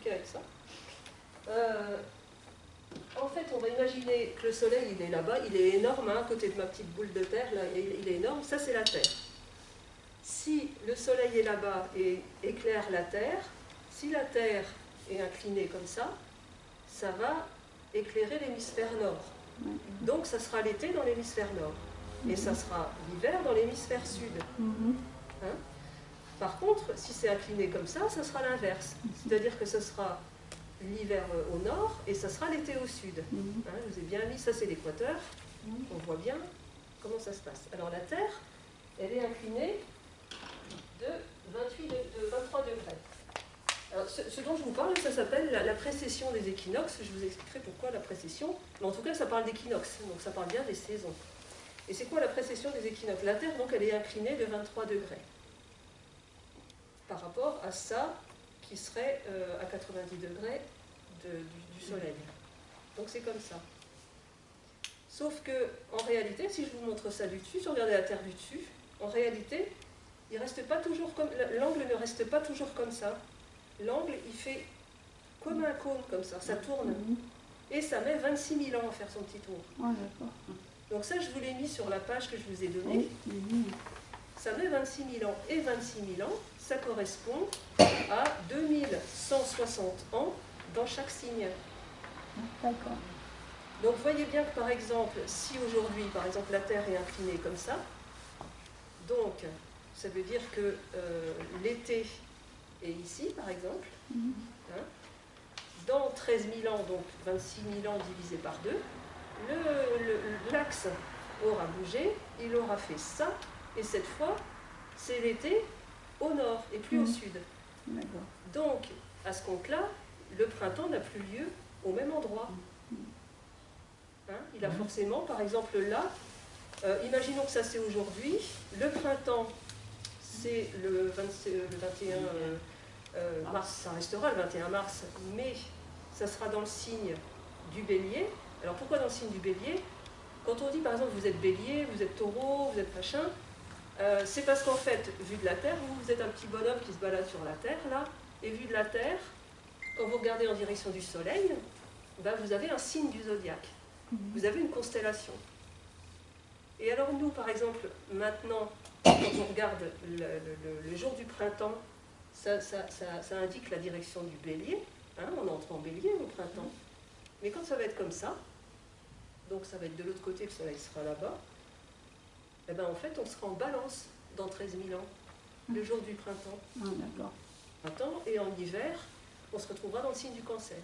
compliqué avec ça. En fait, on va imaginer que le Soleil, il est là-bas, il est énorme, hein, à côté de ma petite boule de terre, là, il est énorme, ça c'est la Terre. Si le Soleil est là-bas et éclaire la Terre, si la Terre est inclinée comme ça va éclairer l'hémisphère nord. Donc ça sera l'été dans l'hémisphère nord. Et ça sera l'hiver dans l'hémisphère sud. Hein? Par contre, si c'est incliné comme ça sera l'inverse. C'est-à-dire que ce sera l'hiver au nord et ça sera l'été au sud. Hein, je vous ai bien mis, ça c'est l'équateur. On voit bien comment ça se passe. Alors la Terre, elle est inclinée de 23 degrés. Alors, ce dont je vous parle, ça s'appelle la précession des équinoxes. Je vous expliquerai pourquoi la précession. Mais en tout cas, ça parle d'équinoxes, donc ça parle bien des saisons. Et c'est quoi la précession des équinoxes? La Terre, donc, elle est inclinée de 23 degrés par rapport à ça qui serait à 90 degrés du Soleil. Donc c'est comme ça. Sauf que, en réalité, si je vous montre ça du dessus, si vous regardez la Terre du dessus, en réalité, il reste pas toujours comme l'angle ne reste pas toujours comme ça. L'angle, il fait comme un cône, comme ça tourne. Et ça met 26 000 ans à faire son petit tour. Donc ça, je vous l'ai mis sur la page que je vous ai donnée. Ça met 26 000 ans. Et 26 000 ans, ça correspond à 2160 ans dans chaque signe. D'accord. Donc vous voyez bien que par exemple, si aujourd'hui, par exemple, la Terre est inclinée comme ça, donc ça veut dire que l'été est ici, par exemple. Hein, dans 13 000 ans, donc 26 000 ans divisé par 2, l'axe aura bougé, il aura fait ça, et cette fois, c'est l'été au nord et plus au sud. Donc, à ce compte-là, le printemps n'a plus lieu au même endroit. Hein, il a forcément, par exemple là, imaginons que ça c'est aujourd'hui, le printemps c'est le 21 mars, ça restera le 21 mars, mais ça sera dans le signe du Bélier. Alors pourquoi dans le signe du Bélier? Quand on dit par exemple vous êtes Bélier, vous êtes Taureau, vous êtes machin, c'est parce qu'en fait, vu de la Terre, vous êtes un petit bonhomme qui se balade sur la Terre là, et vu de la Terre, quand vous regardez en direction du Soleil, ben, vous avez un signe du zodiaque. Vous avez une constellation. Et alors nous, par exemple, maintenant, quand on regarde le jour du printemps, ça indique la direction du Bélier. Hein, on entre en Bélier au printemps. Mais quand ça va être comme ça, donc ça va être de l'autre côté, le Soleil sera là-bas, et ben en fait, on sera en Balance dans 13 000 ans, le jour du printemps. D'accord. Et en hiver, on se retrouvera dans le signe du Cancer.